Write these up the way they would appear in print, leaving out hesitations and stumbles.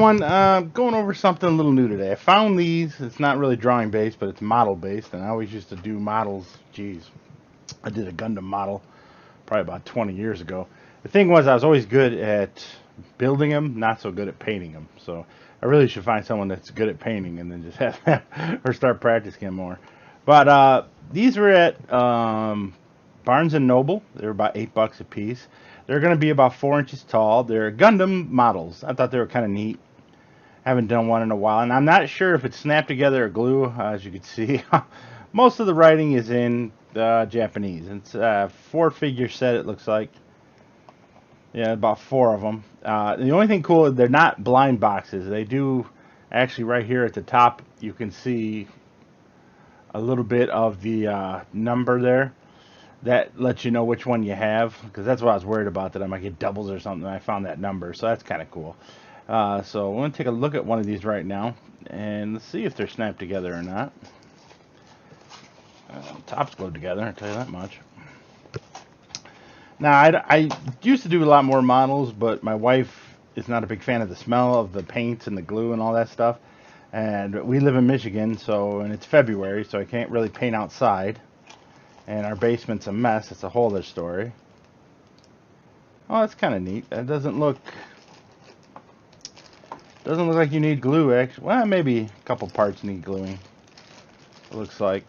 everyone, going over something a little new today. I found these. It's not really drawing based, but it's model based, and I always used to do models. Geez, I did a Gundam model probably about 20 years ago. The thing was, I was always good at building them, not so good at painting them. So I really should find someone that's good at painting and then just have them or start practicing more. But these were at Barnes and Noble. They were about $8 a piece. They're going to be about 4 inches tall. They're Gundam models. I thought they were kind of neat. Haven't done one in a while, and I'm not sure if it's snapped together or glue. As you can see, most of the writing is in Japanese. It's a 4-figure set. It looks like. Yeah, about 4 of them. The only thing cool is they're not blind boxes. They do actually right here at the top. You can see a little bit of the number there. That lets you know which one you have, because that's what I was worried about, that I might get doubles or something. I found that number, so that's kind of cool. So I'm going to take a look at one of these right now, and let's see if they're snapped together or not. Top's glued together, I'll tell you that much. Now, I used to do a lot more models, but my wife is not a big fan of the smell of the paints and the glue and all that stuff. And we live in Michigan, and it's February, so I can't really paint outside. And our basement's a mess. It's a whole other story. Oh, that's kind of neat. That doesn't look like you need glue, actually. Well, maybe a couple parts need gluing. It looks like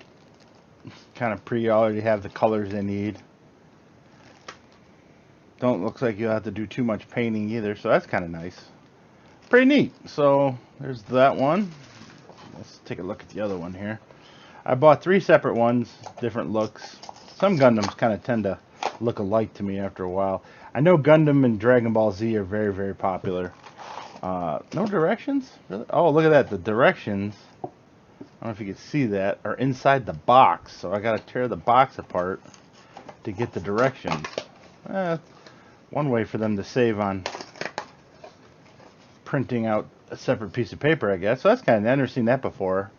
kind of already have the colors they need. Don't look like you'll have to do too much painting either, so that's kind of nice. Pretty neat. So there's that one. Let's take a look at the other one here. I bought 3 separate ones, different looks. Some Gundams kind of tend to look alike to me after a while. I know Gundam and Dragon Ball Z are very, very popular. No directions? Really? Oh, look at that. The directions, I don't know if you can see that, are inside the box. So I got to tear the box apart to get the directions. One way for them to save on printing out a separate piece of paper, I guess. So that's kind of, I've never seen that before.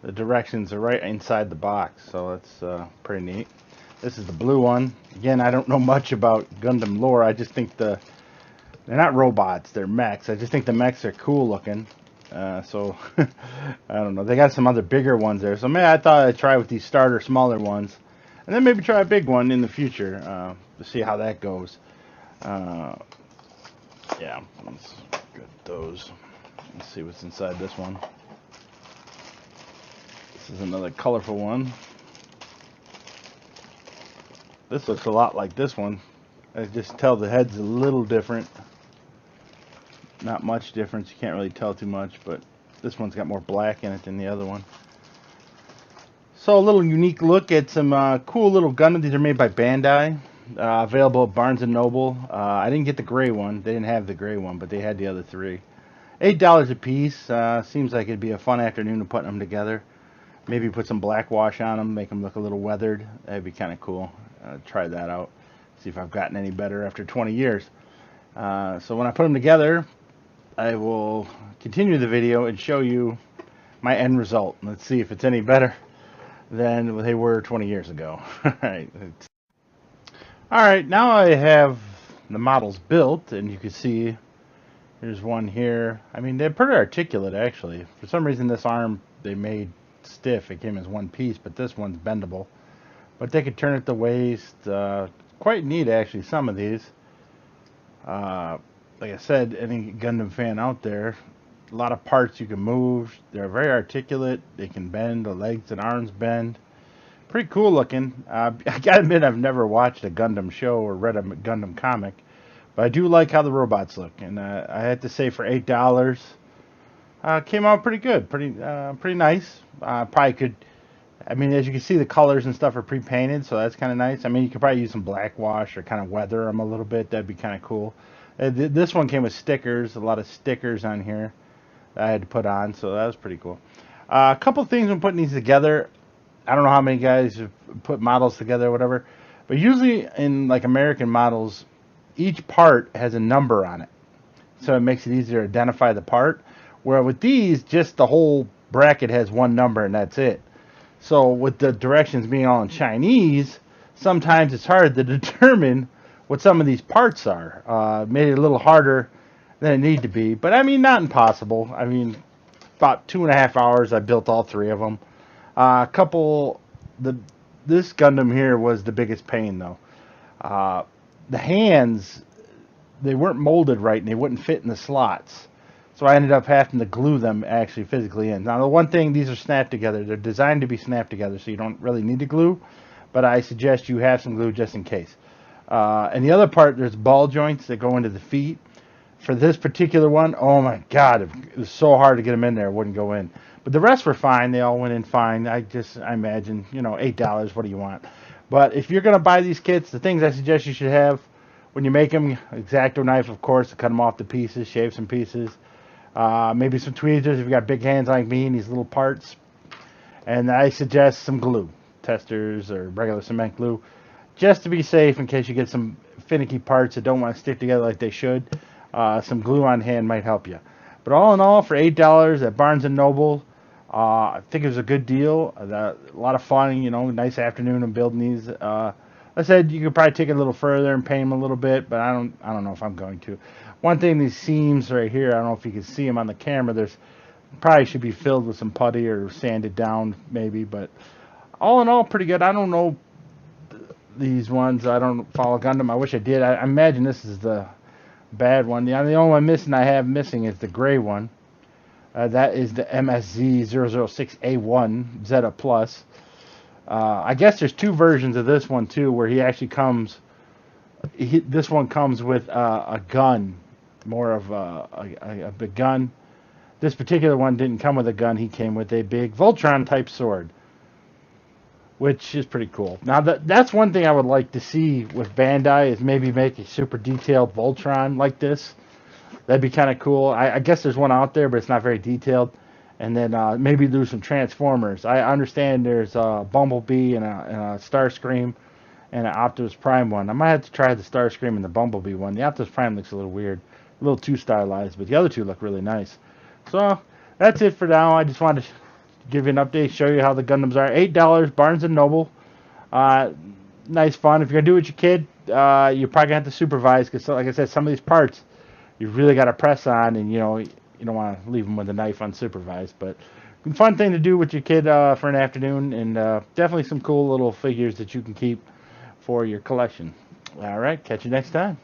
The directions are right inside the box, so that's pretty neat. This is the blue one. Again, I don't know much about Gundam lore. I just think they're not robots, they're mechs. I just think the mechs are cool looking. So, I don't know. They got some other bigger ones there. So, maybe I thought I'd try with these starter, smaller ones. And then maybe try a big one in the future to see how that goes. Yeah, let's get those. Let's see what's inside this one. This is another colorful one. This looks a lot like this one. I just tell the head's a little different. Not much difference. You can't really tell too much, but this one's got more black in it than the other one. So a little unique look at some cool little Gundam. These are made by Bandai. Available at Barnes & Noble. I didn't get the gray one. They didn't have the gray one, but they had the other 3. $8 a piece. Seems like it'd be a fun afternoon of putting them together. Maybe put some black wash on them, make them look a little weathered. That'd be kind of cool. Try that out. See if I've gotten any better after 20 years. So when I put them together, I will continue the video and show you my end result. Let's see if it's any better than they were 20 years ago. Alright, now I have the models built, and you can see here's one here. I mean, they're pretty articulate, actually. For some reason, this arm they made stiff. It came as one piece, but this one's bendable. But they could turn at the waist. Quite neat, actually, some of these. Like I said, any Gundam fan out there, a lot of parts you can move. They're very articulate. They can bend. The legs and arms bend. Pretty cool looking. I gotta admit, I've never watched a Gundam show or read a Gundam comic, but I do like how the robots look. And I had to say, for $8, came out pretty good, pretty nice. Probably could. I mean, as you can see, the colors and stuff are pre-painted, so that's kind of nice. I mean, you could probably use some black wash or kind of weather them a little bit. That'd be kind of cool. This one came with stickers, a lot of stickers on here that I had to put on, so that was pretty cool. A couple things when putting these together. I don't know how many guys have put models together or whatever, but usually in like American models, each part has a number on it, so it makes it easier to identify the part. Where with these, just the whole bracket has one number and that's it. So with the directions being all in Chinese, sometimes it's hard to determine what some of these parts are. Made it a little harder than it need to be. But I mean, not impossible. I mean, about 2.5 hours, I built all three of them. A couple, the this Gundam here was the biggest pain though. Uh, the hands, they weren't molded right and they wouldn't fit in the slots. So I ended up having to glue them actually physically in. Now the one thing, these are snapped together. They're designed to be snapped together, so you don't really need to glue. But I suggest you have some glue just in case. And the other part, there's ball joints that go into the feet. For this particular one, oh my God, it was so hard to get them in there. It wouldn't go in. But the rest were fine. They all went in fine. I imagine, $8. What do you want? But if you're going to buy these kits, the things I suggest you should have when you make them, X-Acto knife, of course, to cut them off to pieces, shave some pieces. Maybe some tweezers if you got big hands like me and these little parts. And I suggest some glue, testers or regular cement glue, just to be safe in case you get some finicky parts that don't want to stick together like they should. Some glue on hand might help you. But all in all, for $8 at Barnes & Noble, I think it was a good deal. A lot of fun, nice afternoon of building these. I said you could probably take it a little further and paint them a little bit, but I don't know if I'm going to. One thing, these seams right here, I don't know if you can see them on the camera. There's probably should be filled with some putty or sanded down maybe, but all in all, pretty good. I don't know these ones. I don't follow Gundam. I wish I did. I imagine this is the bad one. The only one I have missing is the gray one. That is the MSZ006A1 Zeta Plus. I guess there's two versions of this one too, where he actually comes. This one comes with a gun, more of a big gun. This particular one didn't come with a gun. He came with a big Voltron type sword, which is pretty cool. Now that's one thing I would like to see with Bandai is maybe make a super detailed Voltron like this. That'd be kind of cool. I guess there's one out there, but it's not very detailed. And then maybe do some Transformers. I understand there's a Bumblebee and a Starscream and an Optimus Prime one. I might have to try the Starscream and the Bumblebee one. The Optimus Prime looks a little weird, a little too stylized, but the other two look really nice. So that's it for now. I just wanted to give you an update, show you how the Gundams are. $8, Barnes & Noble. Nice fun. If you're going to do it with your kid, you're probably going to have to supervise because, like I said, some of these parts you really got to press on, and you don't want to leave them with a knife unsupervised. But fun thing to do with your kid for an afternoon, and definitely some cool little figures that you can keep for your collection. All right, catch you next time.